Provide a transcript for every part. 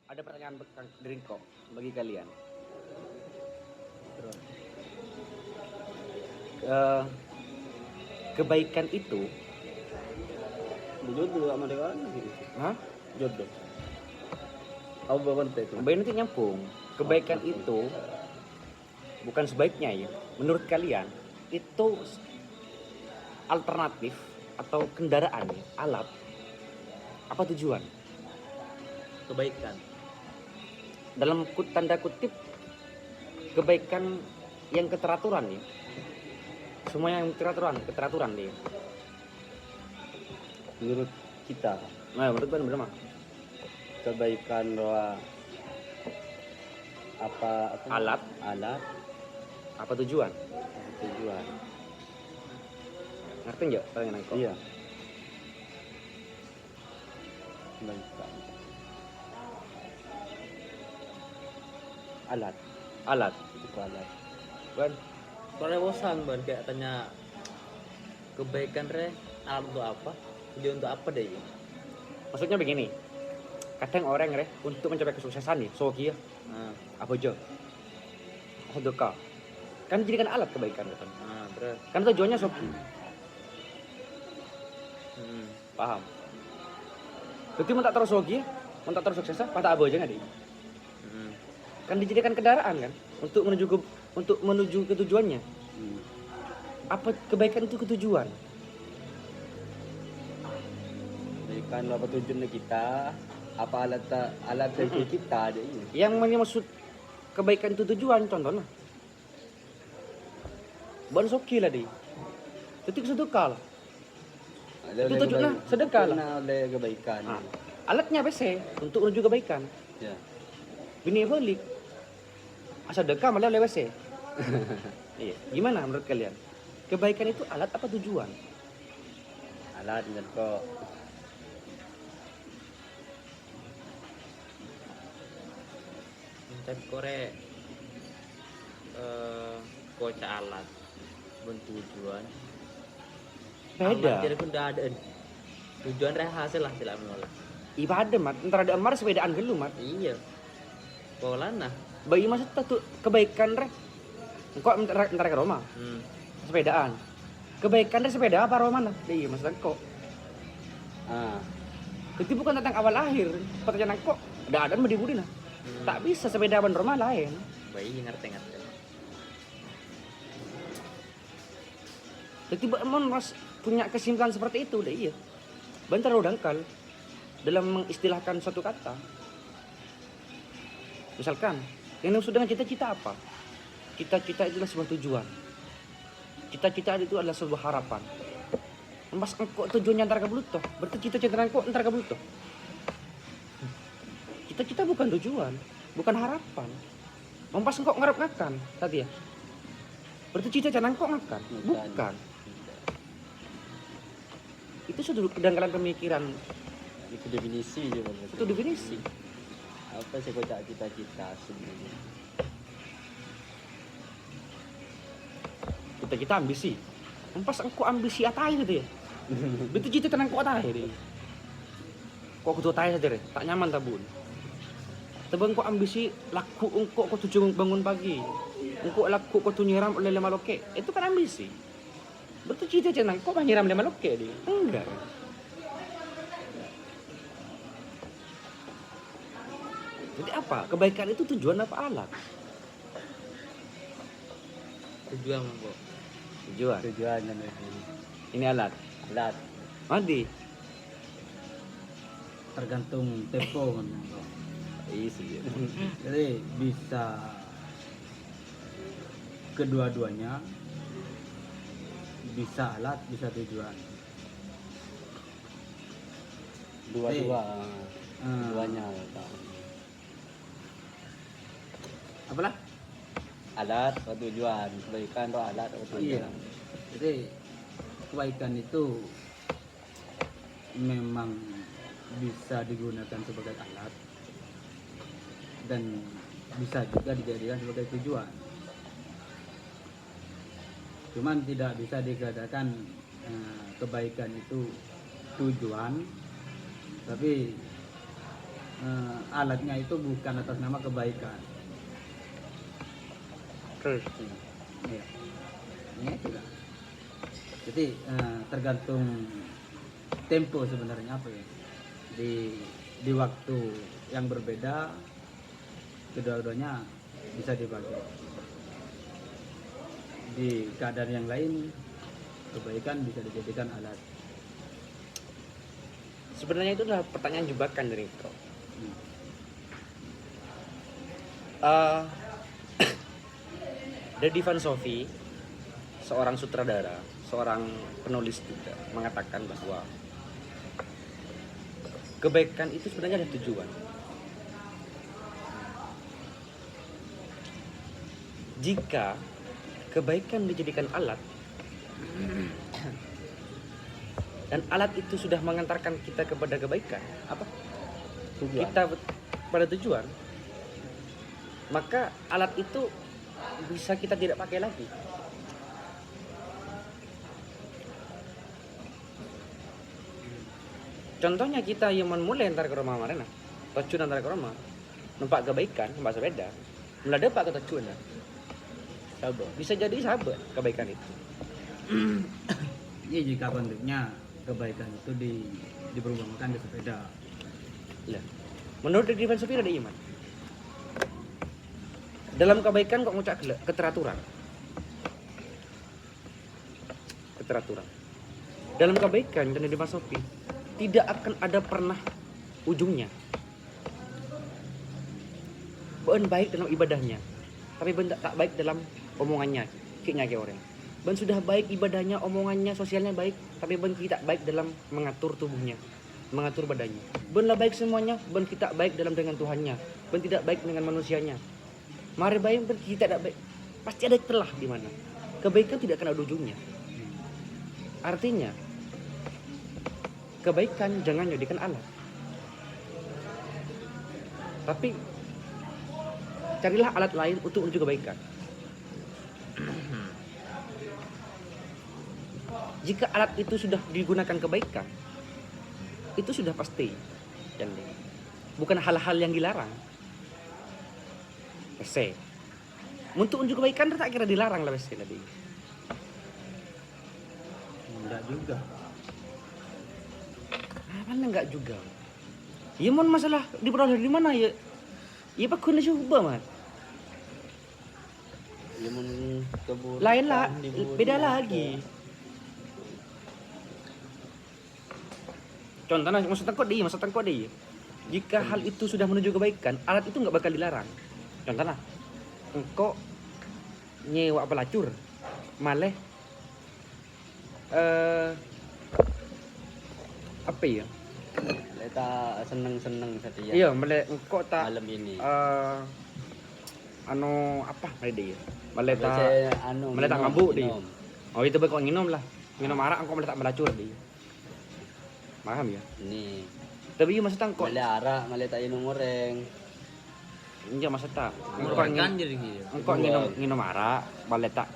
Ada pertanyaan dari kok bagi kalian. Terus Eh, Kebaikan itu, jodoh sama dewan gitu. hah? Jodoh. Apa bawan itu? Kebaikan itu nyambung. Kebaikan Oh, itu bukan sebaiknya ya. Menurut kalian itu alternatif atau kendaraan ya, alat apa tujuan? kebaikan. Dalam tanda kutip kebaikan yang keteraturan ya. Semua yang keteraturan deh. Menurut kita Nah, menurut kalian benar mah? kebaikan bahwa apa Alat. Apa tujuan? tujuan. Ngerti nggak pertanyaan kok? Iya. Kebaikan. Alat. Itu alat. Kan? Soalnya bosan ban kayak tanya kebaikan alam untuk apa, tujuan untuk apa deh. Maksudnya begini. Kadang orang untuk mencapai kesuksesan nih, so kia Nah, apa aja? Sedekah. Kan jadikan alat kebaikan kan. terus Kan tujuannya soki. Paham? Berarti mau tak terus soki, mau tak terus sukses, pada apa aja nggak deh? Kan dijadikan kendaraan kan untuk menuju ke tujuannya. Apa kebaikan itu ketujuan? Kebaikan apa tujuannya kita? Apa alat dari kita ada ini? Yang maksud kebaikan itu tujuan, contohnya. Ban soki lah deh. Itu sedekah lah. Itu tujuannya sedekah lah. Oleh kebaikan. Nah, alatnya apa sih? Untuk menuju kebaikan. Ya. Bini balik. Sedekah malah lewat WC. Iya. Gimana menurut kalian? Kebaikan itu alat apa tujuan? Alat dan kok mencari korek kocak alat tujuan. Beda. Alat jadi pun udah ada tujuan hasil lah sila mengolah. Ibadah mat. Ntar ada emar sepedaan gelu mat. Iya. Pola nah. Bagi maksud tuh kebaikan engkau ntar ke rumah. Sepedaan. Kebaikan sepeda apa rumah nah? Iya maksudnya kok. Jadi bukan tentang awal akhir. Pertanyaan kok ada mau dibudi nah. Tak bisa sepeda ban rumah lain. Bayi ngerti. Jadi mas punya kesimpulan seperti itu deh iya. Bentar lo dangkal dalam mengistilahkan suatu kata. Misalkan yang dimaksud dengan cita-cita apa? Cita-cita itu adalah sebuah tujuan. Cita-cita itu adalah sebuah harapan. Mas engkau tujuannya antar ke Bluetooth, berarti cita-cita engkau antar ke Bluetooth. Cita-cita bukan tujuan, bukan harapan. Pas engkau ngarep ngakan tadi ya. Berarti cita-cita engkau ngakan, bukan. Itu sudah kedanggalan pemikiran. itu definisi juga. Itu definisi. Apa sih kocak cita-cita sebenarnya? Cita-cita ambisi. Pas engkau ambisi atai gitu ya. Berarti cita-cita engkau atai deh. Kok kudu atai saja deh, tak nyaman tabun. Tebang kok ambisi laku engkau kok tujuan bangun pagi. Engkau laku kok tuh nyiram oleh 5 loke. Itu kan ambisi. Berarti cita-cita engkau nyiram 5 loke deh. Enggak. Jadi apa? Kebaikan itu tujuan apa alat? Tujuan kok. Tujuan. Tujuannya itu. Ini alat. Mandi. Tergantung tempo kan. Isi. Jadi bisa kedua-duanya, bisa alat, bisa tujuan. Duanya Apalah? alat atau tujuan. Kebaikan atau alat atau tujuan. Iya. Jadi kebaikan itu memang bisa digunakan sebagai alat dan bisa juga dijadikan sebagai tujuan. Cuman tidak bisa dikatakan kebaikan itu tujuan, tapi alatnya itu bukan atas nama kebaikan. Terus Iya. Ini juga. Jadi tergantung tempo sebenarnya apa ya. Di waktu yang berbeda kedua-duanya bisa dibagi. Di keadaan yang lain kebaikan bisa dijadikan alat. sebenarnya itu adalah pertanyaan jebakan dari kau. Hmm. Dedi Van Sophie, seorang sutradara, seorang penulis juga, mengatakan bahwa kebaikan itu sebenarnya ada tujuan. Jika kebaikan dijadikan alat dan alat itu sudah mengantarkan kita kepada kebaikan, apa? Tujuan. Kita pada tujuan, maka alat itu bisa kita tidak pakai lagi. Contohnya kita yang mulai antar ke rumah marena, tocun antar ke rumah, numpak kebaikan, numpak sepeda, mulai depak ke tocun, Sabar. bisa jadi sahabat kebaikan itu. Ini jika konteksnya kebaikan itu diperumpamatkan di sepeda. Lah, menurut Dedi Van Sophie ada iman. Dalam kebaikan kok ngucap keteraturan. Keteraturan. Dalam kebaikan dan Dedi Van Sophie tidak akan ada pernah ujungnya. Ben baik dalam ibadahnya, tapi ben tak baik dalam omongannya, kiknya ke orang. Ben sudah baik ibadahnya, omongannya, sosialnya baik, tapi ben tidak baik dalam mengatur tubuhnya, mengatur badannya. Ben lah baik semuanya, ben kita baik dalam dengan Tuhannya, ben tidak baik dengan manusianya. Mari baik, ben kita tidak baik. Pasti ada celah di mana. Kebaikan tidak akan ada ujungnya. Artinya, kebaikan jangan jadikan alat. Tapi carilah alat lain untuk menuju kebaikan. Jika alat itu sudah digunakan kebaikan, itu sudah pasti. Bukan hal-hal yang dilarang. Pese. Untuk menuju kebaikan tak kira dilarang lah pese tadi. Enggak juga. Mana enggak juga. Ya mon masalah diperoleh dari mana ya? Ya pak kena coba mat. Ya mun keburukan Lain lah, diburu beda juga. lagi. Contohnya maksud kau dia. Jika hal itu sudah menuju kebaikan, alat itu nggak bakal dilarang. Contohnya, engkau nyewa pelacur, maleh apa ya? Leta seneng-seneng saja. Iya, maleh engkau tak Malam ini. anu apa maleh dia? Maleh tak Biasanya anu, maleh tak minum, mabuk dia. minum. Oh itu bakal nginum lah. Nginum arak engkau maleh tak melacur dia. Paham ya? Ini. Tapi iya maksudnya engkau Male arak, male tak minum goreng. iya maksud tak engkau Kan jadi gitu. engkau nginum arak maleh tak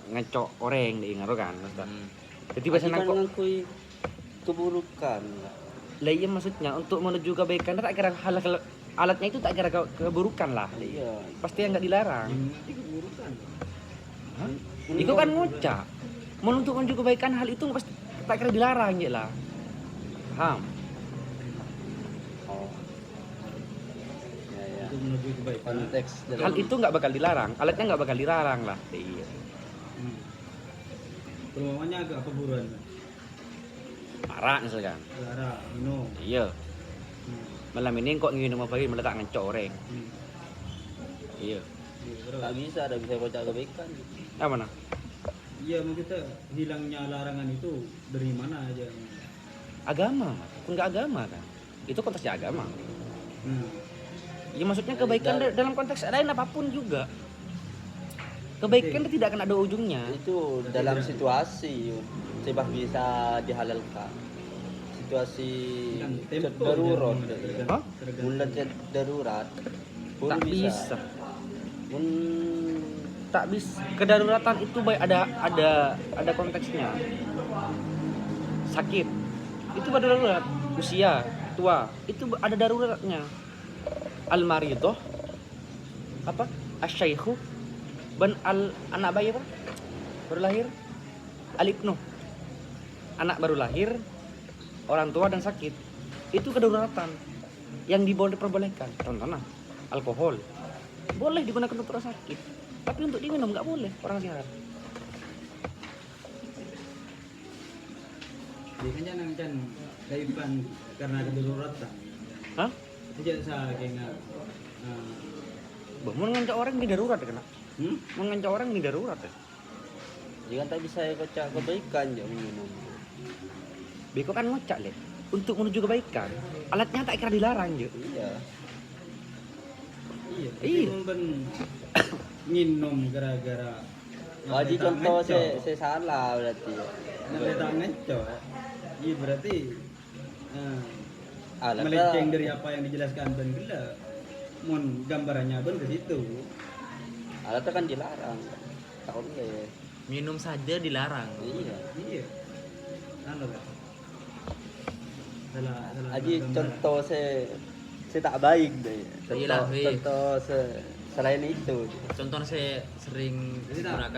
ngecok oreng dia ngaruh kan maksudnya. Jadi biasanya Kan engkau ngakui keburukan. lah iya maksudnya untuk menuju kebaikan tak kira hal alatnya itu tak kira keburukan lah. Iya. Pasti yang nggak dilarang. Ini keburukan. Hah? Itu kan ngucap. Untuk menuju kebaikan hal itu pasti tak kira dilarang ya lah. Paham? Oh. Ya ya. Untuk menuju kebaikan. Konteks dalam Hal itu nggak bakal dilarang. Alatnya nggak bakal dilarang lah. Iya. Perumpamannya agak keburuan. Arak misalkan. Lara, minum. Iya. Hmm. Malam ini kok nginum apa lagi meletak ngecok oreng. Hmm. Iya. tak bisa, ada bisa kocak kebaikan. Apa mana? Iya, maksudnya hilangnya larangan itu dari mana aja? Agama. Pun nggak agama kan. Itu konteksnya agama. Hmm. Ya maksudnya kebaikan dalam konteks lain apapun juga. Kebaikan itu tidak akan ada ujungnya. Itu dalam situasi sebab bisa dihalalkan. Situasi Yang tempo darurat. yang Hah? Mulai darurat. baru Tak bisa. Mun Tak bisa. Kedaruratan itu baik ada konteksnya. Sakit itu pada darurat. Usia tua itu ada daruratnya. Al-maridoh apa? Asyaikhu dan anak bayi apa? Baru lahir. Al-ibnu. Anak baru lahir, orang tua dan sakit. Itu kedaruratan yang diperbolehkan. Contohnya alkohol boleh digunakan untuk orang sakit, tapi untuk diminum nggak boleh orang sehat. Jadi kan jangan kan daipan karena kedaruratan. Hah? Tidak sa kena Bah, mau ngancam orang di darurat kena. Mau ngancam orang di darurat ya. Jangan tak bisa kocak kebaikan je minum. Beko kan ngocak le. Untuk menuju kebaikan, alatnya tak kira dilarang je. Iya. iya. Iya. Tapi ben minum gara-gara Wajib contoh saya salah berarti. Nggak tak ngeco. Iya berarti Alat melenceng dari apa yang dijelaskan Ben gila. Mon gambarannya Ben ke situ. alat kan dilarang. Tak boleh. Minum saja dilarang. Iya. Iya. Anu kan. Salah Aji gambaran. contoh saya tak baik deh. Iyalah, weh. Contoh selain itu. Contohnya saya sering Jadi tak- gunakan